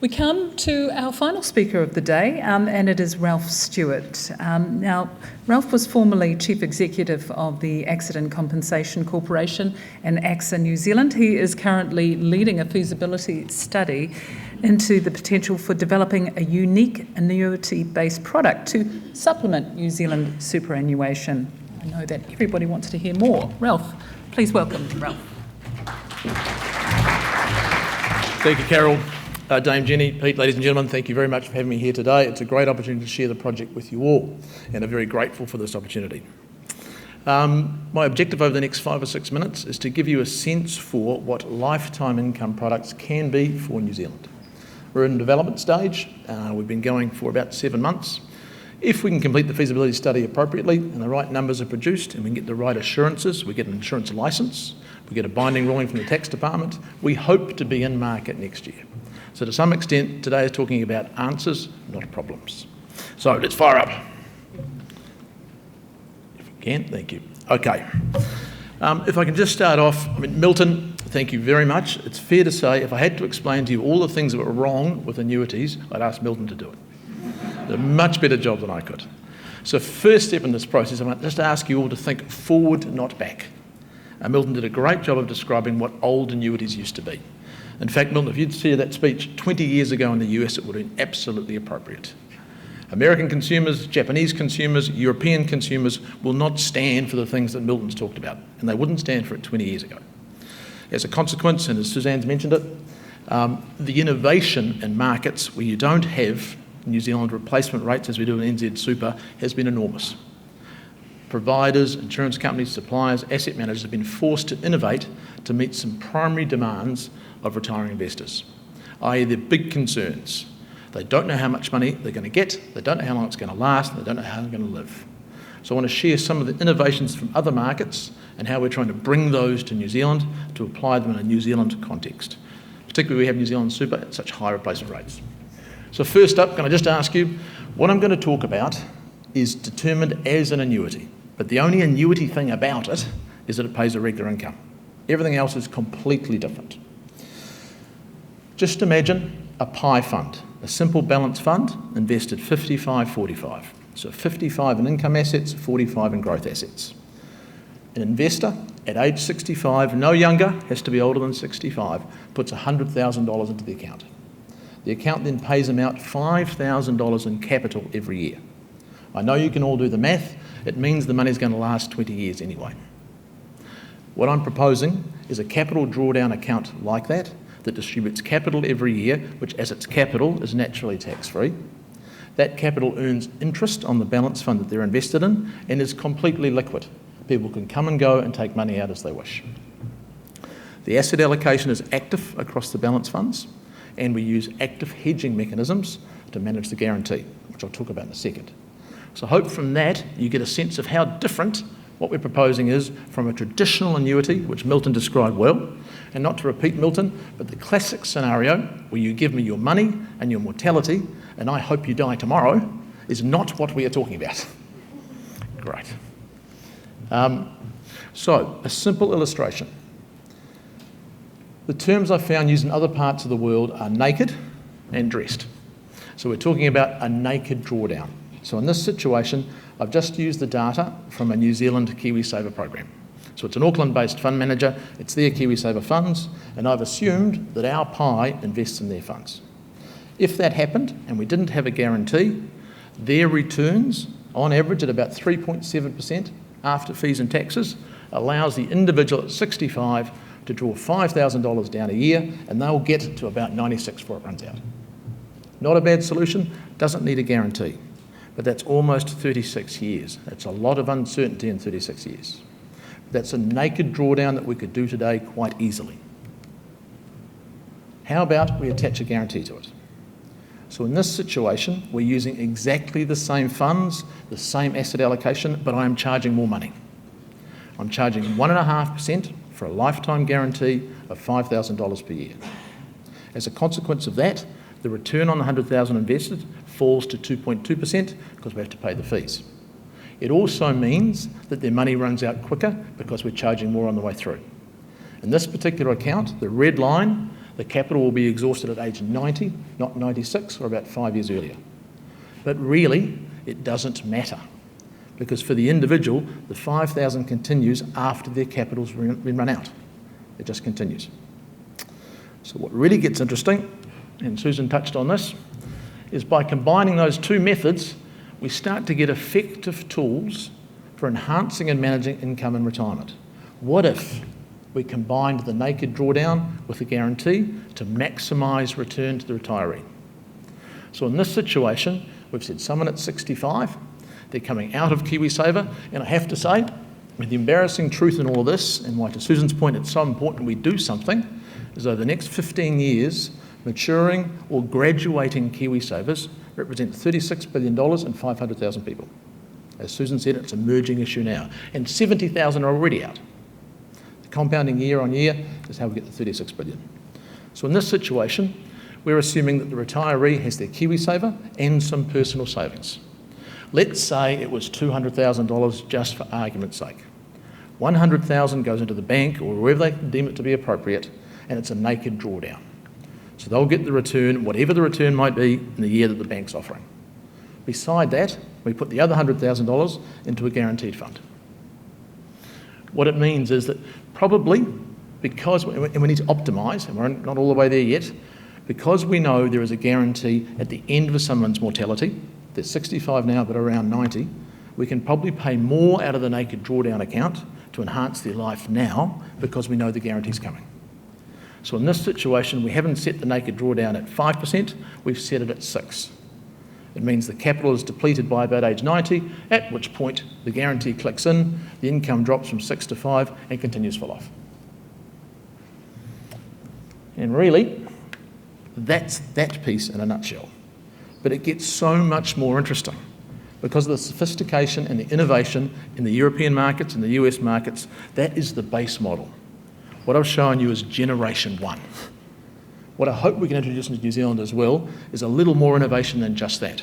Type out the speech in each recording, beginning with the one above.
We come to our final speaker of the day, and it is Ralph Stewart. Now, Ralph was formerly Chief Executive of the Accident Compensation Corporation and AXA New Zealand. He is currently leading a feasibility study into the potential for developing a unique annuity-based product to supplement New Zealand superannuation. I know that everybody wants to hear more. Ralph, please welcome Ralph. Thank you, Carol. Dame Jenny, Pete, ladies and gentlemen, thank you very much for having me here today. It's a great opportunity to share the project with you all, and I'm very grateful for this opportunity. My objective over the next 5 or 6 minutes is to give you a sense for what lifetime income products can be for New Zealand. We're in development stage. We've been going for about 7 months. If we can complete the feasibility study appropriately and the right numbers are produced and we can get the right assurances, we get an insurance licence, we get a binding ruling from the tax department, we hope to be in market next year. So to some extent, today is talking about answers, not problems. So let's fire up. If we can, thank you. Okay. If I can just start off, Milton, thank you very much. It's fair to say if I had to explain to you all the things that were wrong with annuities, I'd ask Milton to do it. Did a much better job than I could. So first step in this process, I want to just ask you all to think forward, not back. Milton did a great job of describing what old annuities used to be. In fact, Milton, if you'd heard that speech 20 years ago in the US, it would have been absolutely appropriate. American consumers, Japanese consumers, European consumers will not stand for the things that Milton's talked about, and they wouldn't stand for it 20 years ago. As a consequence, and as Suzanne's mentioned it, the innovation in markets where you don't have New Zealand replacement rates as we do in NZ Super has been enormous. Providers, insurance companies, suppliers, asset managers have been forced to innovate to meet some primary demands of retiring investors, i.e. their big concerns. They don't know how much money they're going to get, they don't know how long it's going to last, and they don't know how they're going to live. So I want to share some of the innovations from other markets and how we're trying to bring those to New Zealand to apply them in a New Zealand context. Particularly we have New Zealand Super at such high replacement rates. So first up, can I just ask you, what I'm going to talk about is determined as an annuity, but the only annuity thing about it is that it pays a regular income. Everything else is completely different. Just imagine a pie fund, a simple balance fund invested 55-45. So 55 in income assets, 45 in growth assets. An investor at age 65, no younger, has to be older than 65, puts $100,000 into the account. The account then pays them out $5,000 in capital every year. I know you can all do the math. It means the money's going to last 20 years anyway. What I'm proposing is a capital drawdown account like that distributes capital every year, which as its capital is naturally tax-free. That capital earns interest on the balance fund that they're invested in and is completely liquid. People can come and go and take money out as they wish. The asset allocation is active across the balance funds, and we use active hedging mechanisms to manage the guarantee, which I'll talk about in a second. So I hope from that you get a sense of how different what we're proposing is from a traditional annuity, which Milton described well, and not to repeat Milton, but the classic scenario where you give me your money and your mortality, and I hope you die tomorrow, is not what we are talking about. Great. So, a simple illustration. The terms I found used in other parts of the world are naked and dressed. So we're talking about a naked drawdown. So in this situation, I've just used the data from a New Zealand KiwiSaver program. So it's an Auckland-based fund manager, it's their KiwiSaver funds, and I've assumed that our pie invests in their funds. If that happened and we didn't have a guarantee, their returns, on average at about 3.7% after fees and taxes, allows the individual at 65 to draw $5,000 down a year, and they'll get to about 96 before it runs out. Not a bad solution, doesn't need a guarantee. But that's almost 36 years. That's a lot of uncertainty in 36 years. That's a naked drawdown that we could do today quite easily. How about we attach a guarantee to it? So in this situation, we're using exactly the same funds, the same asset allocation, but I am charging more money. I'm charging 1.5% for a lifetime guarantee of $5,000 per year. As a consequence of that, the return on the $100,000 invested falls to 2.2% because we have to pay the fees. It also means that their money runs out quicker because we're charging more on the way through. In this particular account, the red line, The capital will be exhausted at age 90, not 96, or about 5 years earlier. But really, it doesn't matter, because for the individual, the $5,000 continues after their capital's been run out. It just continues. So what really gets interesting, and Susan touched on this, is by combining those two methods, we start to get effective tools for enhancing and managing income in retirement. What if we combined the naked drawdown with the guarantee to maximise return to the retiree? So in this situation, we've said someone at 65, they're coming out of KiwiSaver, and I have to say, the embarrassing truth in all of this, and why to Susan's point it's so important we do something, is over the next 15 years, maturing or graduating KiwiSavers represent $36 billion and 500,000 people. As Susan said, it's an emerging issue now, and 70,000 are already out. The compounding year on year is how we get the 36 billion. So in this situation, we're assuming that the retiree has their KiwiSaver and some personal savings. Let's say it was $200,000 just for argument's sake. 100,000 goes into the bank or wherever they deem it to be appropriate, and it's a naked drawdown. So they'll get the return, whatever the return might be, in the year that the bank's offering. Beside that, we put the other $100,000 into a guaranteed fund. What it means is that probably, because, and we need to optimise, and we're not all the way there yet, because we know there is a guarantee at the end of someone's mortality, they're 65 now but around 90, we can probably pay more out of the naked drawdown account to enhance their life now because we know the guarantee's coming. So in this situation, we haven't set the naked drawdown at 5%, we've set it at 6%. It means the capital is depleted by about age 90, at which point the guarantee clicks in, the income drops from 6 to 5 and continues for life. And really, that's that piece in a nutshell. But it gets so much more interesting because of the sophistication and the innovation in the European markets and the US markets. That is the base model. What I've shown you is generation one. What I hope we can introduce into New Zealand as well is a little more innovation than just that.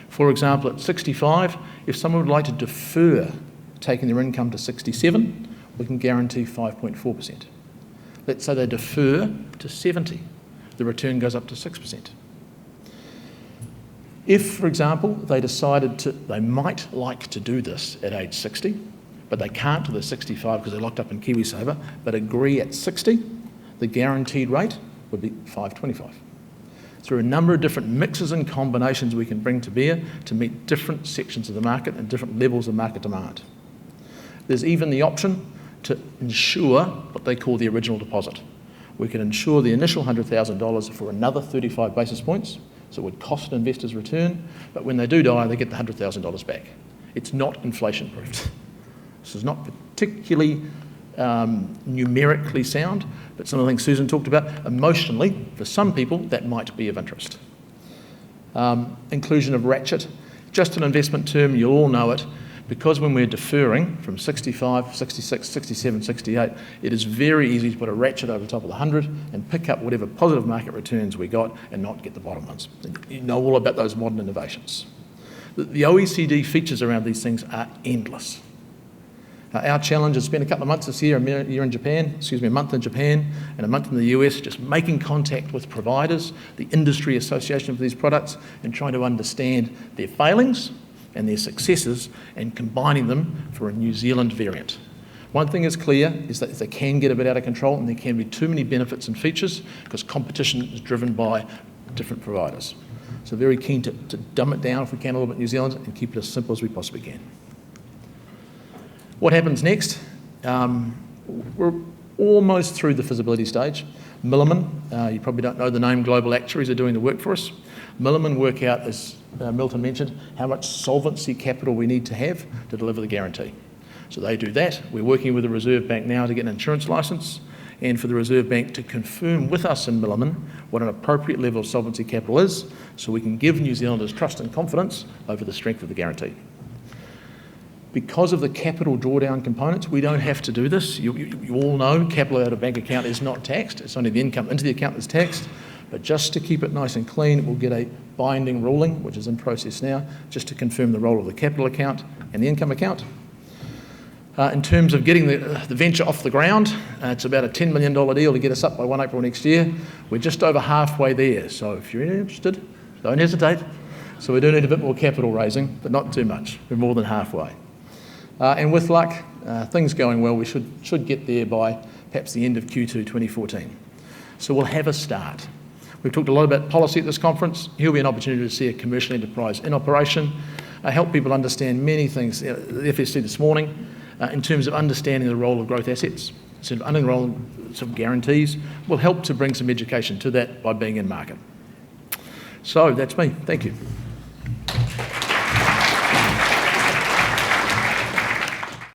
For example, at 65, if someone would like to defer taking their income to 67, we can guarantee 5.4%. Let's say they defer to 70, the return goes up to 6%. If, for example, they decided they might like to do this at age 60, but they can't till they're 65 because they're locked up in KiwiSaver, but agree at 60, the guaranteed rate would be 5.25. Through a number of different mixes and combinations we can bring to bear to meet different sections of the market and different levels of market demand. There's even the option to insure what they call the original deposit. We can insure the initial $100,000 for another 35 basis points, so it would cost an investor's return, but when they do die, they get the $100,000 back. It's not inflation-proofed. This is not particularly numerically sound, but some of the things Susan talked about, emotionally, for some people, that might be of interest. Inclusion of ratchet, just an investment term, you'll all know it, because when we're deferring from 65, 66, 67, 68, it is very easy to put a ratchet over the top of the 100 and pick up whatever positive market returns we got and not get the bottom ones. You know all about those modern innovations. The OECD features around these things are endless. Our challenge is spend a couple of months this year, a month in Japan and a month in the US, just making contact with providers, the industry association for these products, and trying to understand their failings and their successes and combining them for a New Zealand variant. One thing is clear is that they can get a bit out of control and there can be too many benefits and features because competition is driven by different providers. So very keen to dumb it down if we can a little bit in New Zealand and keep it as simple as we possibly can. What happens next? We're almost through the feasibility stage. Milliman, you probably don't know the name, global actuaries are doing the work for us. Milliman work out, as Milton mentioned, how much solvency capital we need to have to deliver the guarantee. So they do that. We're working with the Reserve Bank now to get an insurance licence and for the Reserve Bank to confirm with us in Milliman what an appropriate level of solvency capital is so we can give New Zealanders trust and confidence over the strength of the guarantee. Because of the capital drawdown components, we don't have to do this. You all know capital out of bank account is not taxed. It's only the income into the account that's taxed. But just to keep it nice and clean, we'll get a binding ruling, which is in process now, just to confirm the role of the capital account and the income account. In terms of getting the venture off the ground, it's about a $10 million deal to get us up by 1 April next year. We're just over halfway there, so if you're interested, don't hesitate. So we do need a bit more capital raising, but not too much. We're more than halfway. And with luck, things going well, we should get there by perhaps the end of Q2 2014. So we'll have a start. We've talked a lot about policy at this conference. Here'll be an opportunity to see a commercial enterprise in operation, help people understand many things. The FSC this morning, in terms of understanding the role of growth assets, sort of understanding some guarantees, will help to bring some education to that by being in market. So that's me. Thank you.